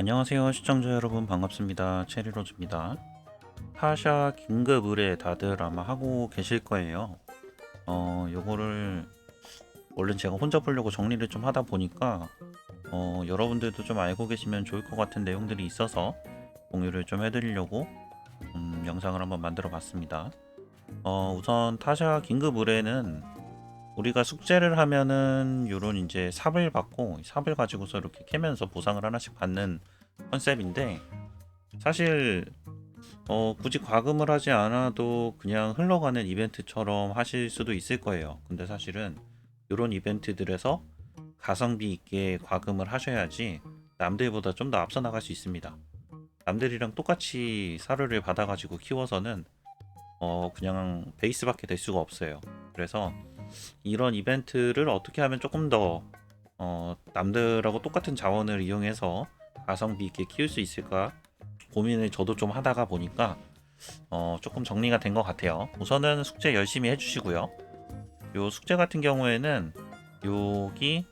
안녕하세요 시청자 여러분, 반갑습니다. 체리로즈입니다. 타샤 긴급 의뢰 다들 아마 하고 계실 거예요. 요거를 원래 제가 혼자 보려고 정리를 좀 하다 보니까 여러분들도 좀 알고 계시면 좋을 것 같은 내용들이 있어서 공유를 좀 해드리려고 영상을 한번 만들어 봤습니다. 우선 타샤 긴급 의뢰는 우리가 숙제를 하면은 요런 이제 삽을 받고, 삽을 가지고서 이렇게 캐면서 보상을 하나씩 받는 컨셉인데, 사실 굳이 과금을 하지 않아도 그냥 흘러가는 이벤트처럼 하실 수도 있을 거예요. 근데 사실은 이런 이벤트들에서 가성비 있게 과금을 하셔야지 남들보다 좀 더 앞서 나갈 수 있습니다. 남들이랑 똑같이 사료를 받아가지고 키워서는 그냥 베이스밖에 될 수가 없어요. 그래서 이런 이벤트를 어떻게 하면 조금 더 남들하고 똑같은 자원을 이용해서 가성비 있게 키울 수 있을까 고민을 저도 좀 하다가 보니까 조금 정리가 된 것 같아요. 우선은 숙제 열심히 해주시고요. 요 숙제 같은 경우에는 여기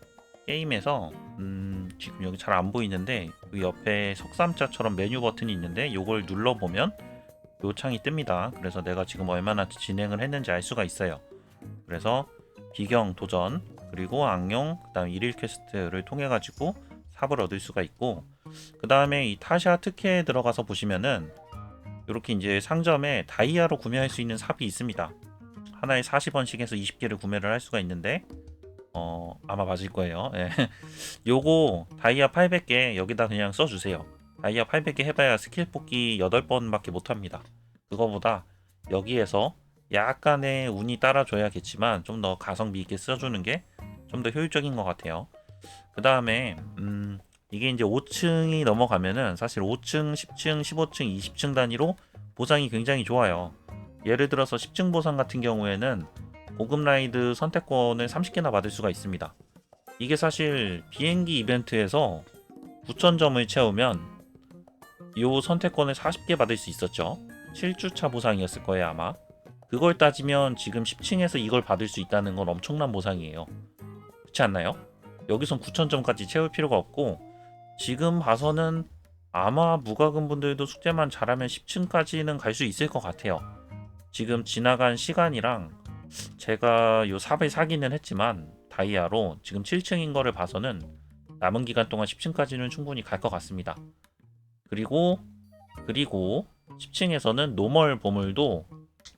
게임에서 지금 여기 잘 안 보이는데 그 옆에 석삼자처럼 메뉴 버튼이 있는데 요걸 눌러보면 요 창이 뜹니다. 그래서 내가 지금 얼마나 진행을 했는지 알 수가 있어요. 그래서 비경 도전, 그리고 악령, 그 다음 일일 퀘스트를 통해 가지고 삽을 얻을 수가 있고, 그 다음에 이 타샤 특혜에 들어가서 보시면은 이렇게 이제 상점에 다이아로 구매할 수 있는 삽이 있습니다. 하나에 40원씩 해서 20개를 구매를 할 수가 있는데 아마 맞을 거예요. 예. 요거 다이아 800개 여기다 그냥 써주세요. 다이아 800개 해봐야 스킬 뽑기 8번밖에 못합니다. 그거보다 여기에서 약간의 운이 따라줘야겠지만 좀 더 가성비 있게 써주는 게 좀 더 효율적인 것 같아요. 그 다음에 이게 이제 5층이 넘어가면은 사실 5층, 10층, 15층, 20층 단위로 보상이 굉장히 좋아요. 예를 들어서 10층 보상 같은 경우에는 고급 라이드 선택권을 30개나 받을 수가 있습니다. 이게 사실 비행기 이벤트에서 9,000점을 채우면 이 선택권을 40개 받을 수 있었죠. 7주차 보상이었을 거예요 아마. 그걸 따지면 지금 10층에서 이걸 받을 수 있다는 건 엄청난 보상이에요. 그렇지 않나요? 여기선 9,000점까지 채울 필요가 없고, 지금 봐서는 아마 무과금 분들도 숙제만 잘하면 10층까지는 갈 수 있을 것 같아요. 지금 지나간 시간이랑 제가 요 삽을 사기는 했지만 다이아로 지금 7층인 거를 봐서는 남은 기간 동안 10층까지는 충분히 갈 것 같습니다. 그리고 10층에서는 노멀 보물도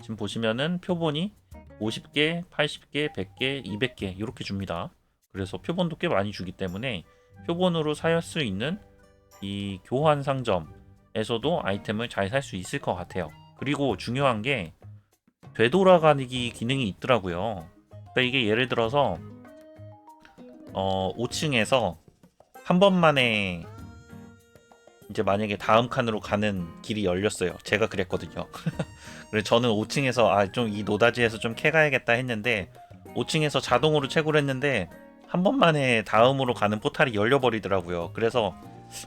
지금 보시면은 표본이 50개, 80개, 100개, 200개 이렇게 줍니다. 그래서 표본도 꽤 많이 주기 때문에 표본으로 살 수 있는 이 교환 상점에서도 아이템을 잘 살 수 있을 것 같아요. 그리고 중요한 게 되돌아가기 기능이 있더라고요. 그러니까 이게 예를 들어서 5층에서 한 번만에 이제 만약에 다음 칸으로 가는 길이 열렸어요. 제가 그랬거든요. 그래서 저는 5층에서 좀 이 노다지에서 좀 캐가야겠다 했는데 5층에서 자동으로 채굴 했는데 한 번만에 다음으로 가는 포탈이 열려버리더라고요. 그래서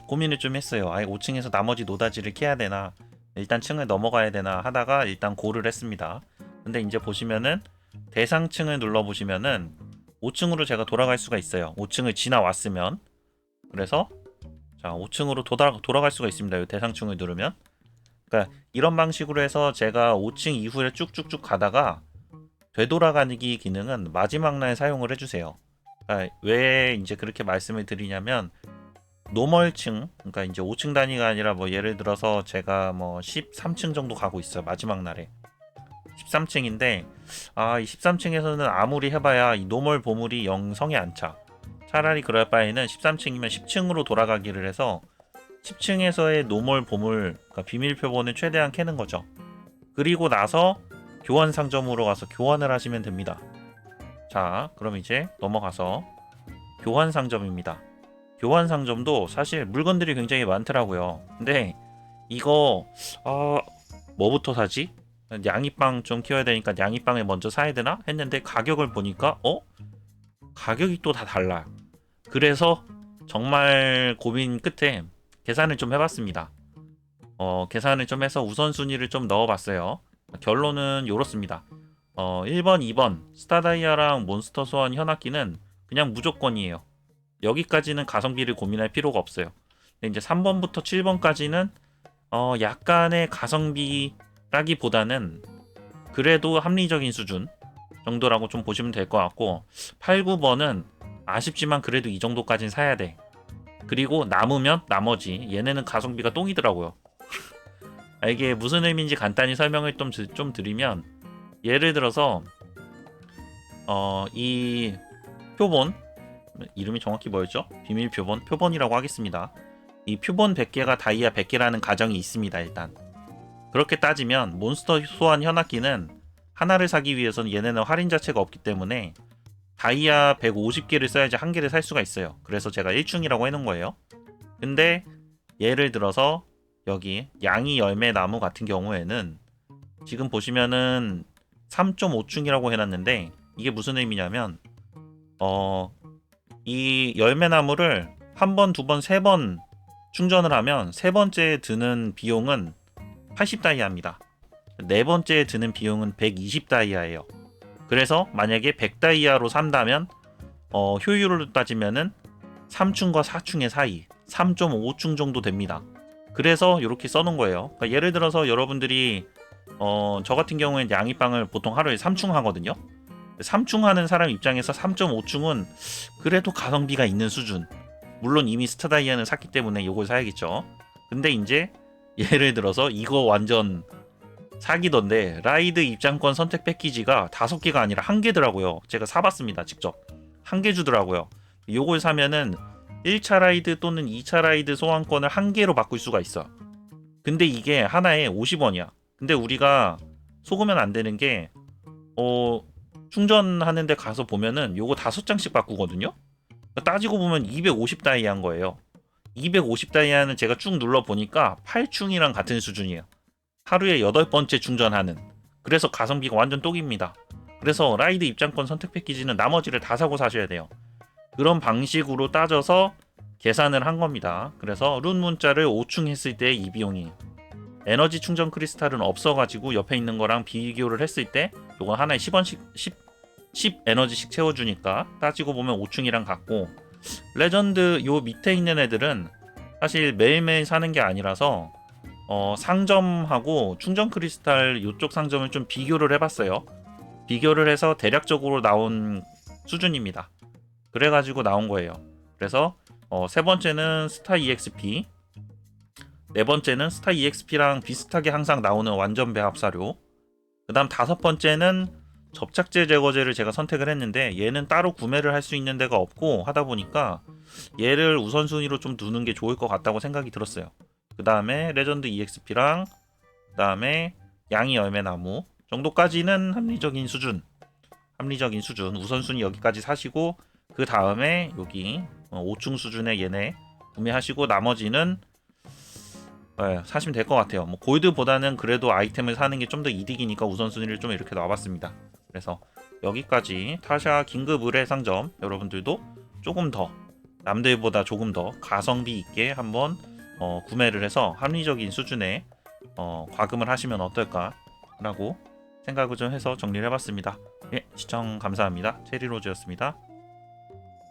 고민을 좀 했어요. 5층에서 나머지 노다지를 캐야 되나, 일단 층을 넘어가야 되나 하다가 일단 고를 했습니다. 근데 이제 보시면은 대상층을 눌러보시면은 5층으로 제가 돌아갈 수가 있어요. 5층을 지나왔으면. 그래서 자 5층으로 돌아갈 수가 있습니다. 이 대상층을 누르면. 그러니까 이런 방식으로 해서 제가 5층 이후에 쭉쭉쭉 가다가 되돌아가기 기능은 마지막 날 사용을 해주세요. 그러니까 왜 이제 그렇게 말씀을 드리냐면, 노멀층, 그러니까 이제 5층 단위가 아니라 뭐 예를 들어서 제가 뭐 13층 정도 가고 있어요. 마지막 날에 13층인데 이 13층에서는 아무리 해봐야 이 노멀 보물이 영성에 안 차. 차라리 그럴 바에는 13층이면 10층으로 돌아가기를 해서 10층에서의 노멀 보물, 그러니까 비밀 표본을 최대한 캐는 거죠. 그리고 나서 교환 상점으로 가서 교환을 하시면 됩니다. 자, 그럼 이제 넘어가서 교환 상점입니다. 교환 상점도 사실 물건들이 굉장히 많더라고요. 근데 이거 뭐부터 사지? 양이빵 좀 키워야 되니까 양이빵을 먼저 사야 되나 했는데 가격을 보니까 가격이 또 다 달라. 그래서 정말 고민 끝에 계산을 좀 해봤습니다. 계산을 좀 해서 우선순위를 좀 넣어봤어요. 결론은 이렇습니다. 1번, 2번 스타다이아랑 몬스터 소환 현악기는 그냥 무조건이에요. 여기까지는 가성비를 고민할 필요가 없어요. 근데 이제 3번부터 7번까지는 약간의 가성비라기보다는 그래도 합리적인 수준 정도라고 좀 보시면 될 것 같고, 8, 9번은 아쉽지만 그래도 이 정도까진 사야 돼. 그리고 남으면 나머지, 얘네는 가성비가 똥이더라고요. 이게 무슨 의미인지 간단히 설명을 좀 드리면, 예를 들어서 이 표본, 이름이 정확히 뭐였죠? 비밀 표본이라고 하겠습니다. 이 표본 100개가 다이아 100개라는 가정이 있습니다. 일단 그렇게 따지면 몬스터 소환 현악기는 하나를 사기 위해서는 얘네는 할인 자체가 없기 때문에 다이아 150개를 써야지 한 개를 살 수가 있어요. 그래서 제가 1충이라고 해놓은 거예요. 근데 예를 들어서 여기 양이 열매 나무 같은 경우에는 지금 보시면은 3.5충이라고 해놨는데, 이게 무슨 의미냐면 이 열매 나무를 한 번, 두 번, 세 번 충전을 하면 세 번째에 드는 비용은 80다이아입니다. 네 번째에 드는 비용은 120다이아예요. 그래서 만약에 100다이아로 산다면 효율로 따지면은 3충과 4충의 사이 3.5충 정도 됩니다. 그래서 이렇게 써놓은 거예요. 그러니까 예를 들어서 여러분들이 저 같은 경우에는 양이빵을 보통 하루에 3충 하거든요. 3충 하는 사람 입장에서 3.5충은 그래도 가성비가 있는 수준. 물론 이미 스타 다이아는 샀기 때문에 이걸 사야겠죠. 근데 이제 예를 들어서 이거 완전 사기던데, 라이드 입장권 선택 패키지가 5개가 아니라 1개더라고요. 제가 사봤습니다. 직접 1개 주더라고요. 요걸 사면은 1차 라이드 또는 2차 라이드 소환권을 1개로 바꿀 수가 있어. 근데 이게 하나에 50원이야. 근데 우리가 속으면 안 되는 게 충전하는데 가서 보면은 요거 5장씩 바꾸거든요. 따지고 보면 250다이아인 거예요. 250다이아는 제가 쭉 눌러 보니까 8충이랑 같은 수준이에요. 하루에 8번째 충전하는. 그래서 가성비가 완전 똑입니다. 그래서 라이드 입장권 선택 패키지는 나머지를 다 사고 사셔야 돼요. 그런 방식으로 따져서 계산을 한 겁니다. 그래서 룬 문자를 5충 했을 때 이 비용이, 에너지 충전 크리스탈은 없어가지고 옆에 있는 거랑 비교를 했을 때 요건 하나에 10원씩 10 에너지씩 채워주니까 따지고 보면 5충이랑 같고, 레전드 요 밑에 있는 애들은 사실 매일매일 사는 게 아니라서 상점하고 충전 크리스탈 요쪽 상점을 좀 비교를 해봤어요. 비교를 해서 대략적으로 나온 수준입니다. 그래가지고 나온 거예요. 그래서 세 번째는 스타 EXP, 네 번째는 스타 EXP랑 비슷하게 항상 나오는 완전 배합 사료, 그 다음 다섯 번째는 접착제 제거제를 제가 선택을 했는데, 얘는 따로 구매를 할 수 있는 데가 없고 하다 보니까 얘를 우선순위로 좀 두는 게 좋을 것 같다고 생각이 들었어요. 그 다음에 레전드 EXP랑 그 다음에 양이 열매나무 정도까지는 합리적인 수준 우선순위 여기까지 사시고, 그 다음에 여기 5충 수준의 얘네 구매하시고 나머지는 사시면 될 것 같아요. 뭐 골드보다는 그래도 아이템을 사는 게 좀 더 이득이니까 우선순위를 좀 이렇게 놔봤습니다. 그래서 여기까지 타샤 긴급 의뢰 상점, 여러분들도 조금 더 남들보다 조금 더 가성비 있게 한번 구매를 해서 합리적인 수준의 과금을 하시면 어떨까라고 생각을 좀 해서 정리를 해봤습니다. 예, 시청 감사합니다. 체리로즈였습니다.